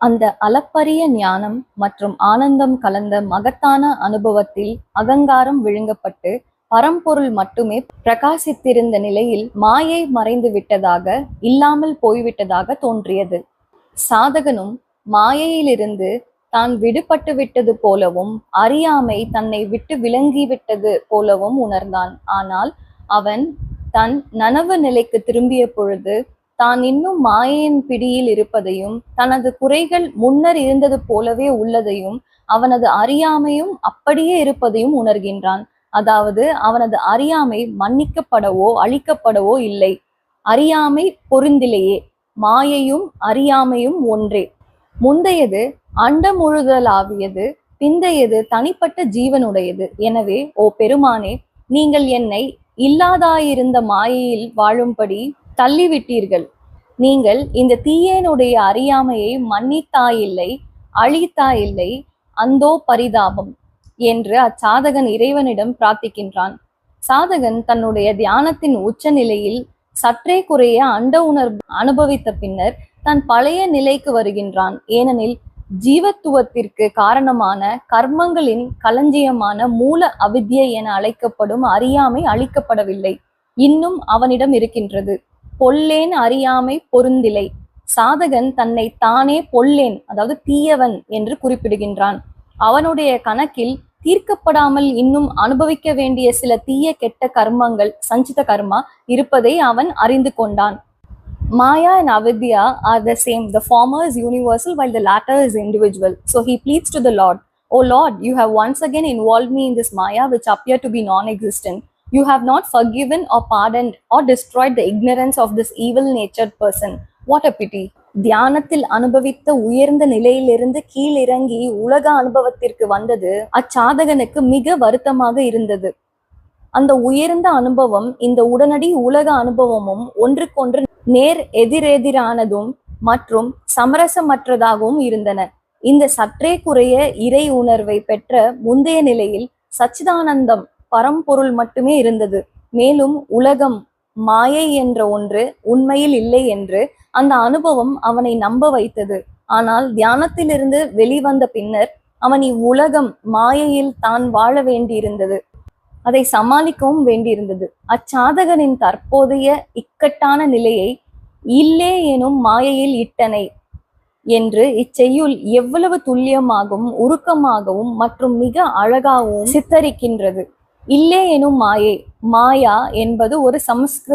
அந்த அளப்பரிய ஞானம் மற்றும் ஆனந்தம் கலந்த மகத்தான அனுபவத்தில் அகங்காரம் விழுங்கப்பட்டு பரம்பொருள் மட்டுமே பிரகாசித்திருந்த நிலையில் மாயை மறைந்து விட்டதாக, இல்லாமல் போய்விட்டதாக தோன்றியது. சாதகனும் மாயையிலிருந்து தான் விடுபட்டு விட்டது போலவும், அறியாமை தன்னை விட்டு விலங்கிவிட்டது போலவும் உணர்ந்தான். ஆனால் அவன் தன் நனவு நிலைக்கு திரும்பிய பொழுது தான் இன்னும் மாயையின் பிடியில் இருப்பதையும், தனது குறைகள் முன்னர் இருந்தது போலவே உள்ளதையும், அவனது அறியாமையும் அப்படியே இருப்பதையும் உணர்கின்றான். அதாவது அவனது அறியாமை மன்னிக்கப்படவோ அழிக்கப்படவோ இல்லை. அறியாமை பொருந்திலேயே. மாயையும் அறியாமையும் ஒன்றே. முந்தையது அண்டமுழுதலாவியது, பிந்தையது தனிப்பட்ட ஜீவனுடையது. எனவே ஓ பெருமானே, நீங்கள் என்னை இல்லாதாயிருந்த மாயையில் வாழும்படி தள்ளிவிட்டீர்கள். நீங்கள் இந்த தீயனுடைய அறியாமையை மன்னித்தாயில்லை, அழித்தாயில்லை. அந்தோ பரிதாபம் என்று அச்சாதகன் இறைவனிடம் பிரார்த்திக்கின்றான். சாதகன் தன்னுடைய தியானத்தின் உச்ச நிலையில் சற்றே குறைய அண்ட உணர்வு அனுபவித்த பின்னர் தன் பழைய நிலைக்கு வருகின்றான். ஏனெனில் ஜீவத்துவத்திற்கு காரணமான கர்மங்களின் களஞ்சியமான மூல அவித்யை என அழைக்கப்படும் அறியாமை அழிக்கப்படவில்லை, இன்னும் அவனிடம் இருக்கின்றது. பொல்லேன் அறியாமை பொருந்திலை. சாதகன் தன்னை தானே பொல்லேன், அதாவது தீயவன் என்று குறிப்பிடுகின்றான். அவனுடைய கணக்கில் தீர்க்கப்படாமல் இன்னும் அனுபவிக்க வேண்டிய சில தீய கெட்ட கர்மங்கள், சஞ்சித கர்மா இருப்பதை அவன் அறிந்து கொண்டான். Maya and avidya are the same. The former is universal while the latter is individual. So he pleads to the Lord, "O Lord, you have once again involved me in this Maya which appear to be non-existent. You have not forgiven or pardoned or destroyed the ignorance of this evil-natured person. What a pity." தியானத்தில் அனுபவித்த உயர்ந்த நிலையிலிருந்து கீழிறங்கி உலக அனுபவத்திற்கு வந்தது அச்சாதகனுக்கு மிக வருத்தமாக இருந்தது. அந்த உயர்ந்த அனுபவம் இந்த உடனடி உலக அனுபவமும் ஒன்றுக்கொன்று நேர் எதிரெதிரானதும் மற்றும் சமரசமற்றதாகவும் இருந்தன. இந்த சற்றே குறைய இறை உணர்வை பெற்ற முந்தைய நிலையில் சச்சிதானந்தம் பரம்பொருள் மட்டுமே இருந்தது. மேலும் உலகம், மாயை என்ற ஒன்று உண்மையில் இல்லை என்று அந்த அனுபவம் அவனை நம்ப வைத்தது. ஆனால் தியானத்திலிருந்து வெளிவந்த பின்னர் அவன் இவ்வுலகம் மாயையில் தான் வாழ வேண்டியிருந்தது. அதை சமாளிக்கவும் வேண்டியிருந்தது. அச்சாதகனின் தற்போதைய இக்கட்டான நிலையை இல்லே எனும் மாயையில் இட்டனை என்று இச்செய்யுள் எவ்வளவு துல்லியமாகவும் உருக்கமாகவும் மற்றும் மிக அழகாகவும் சித்தரிக்கின்றது. இல்லே எனும் மாயை, மாயா என்பது ஒரு சமஸ்கிருத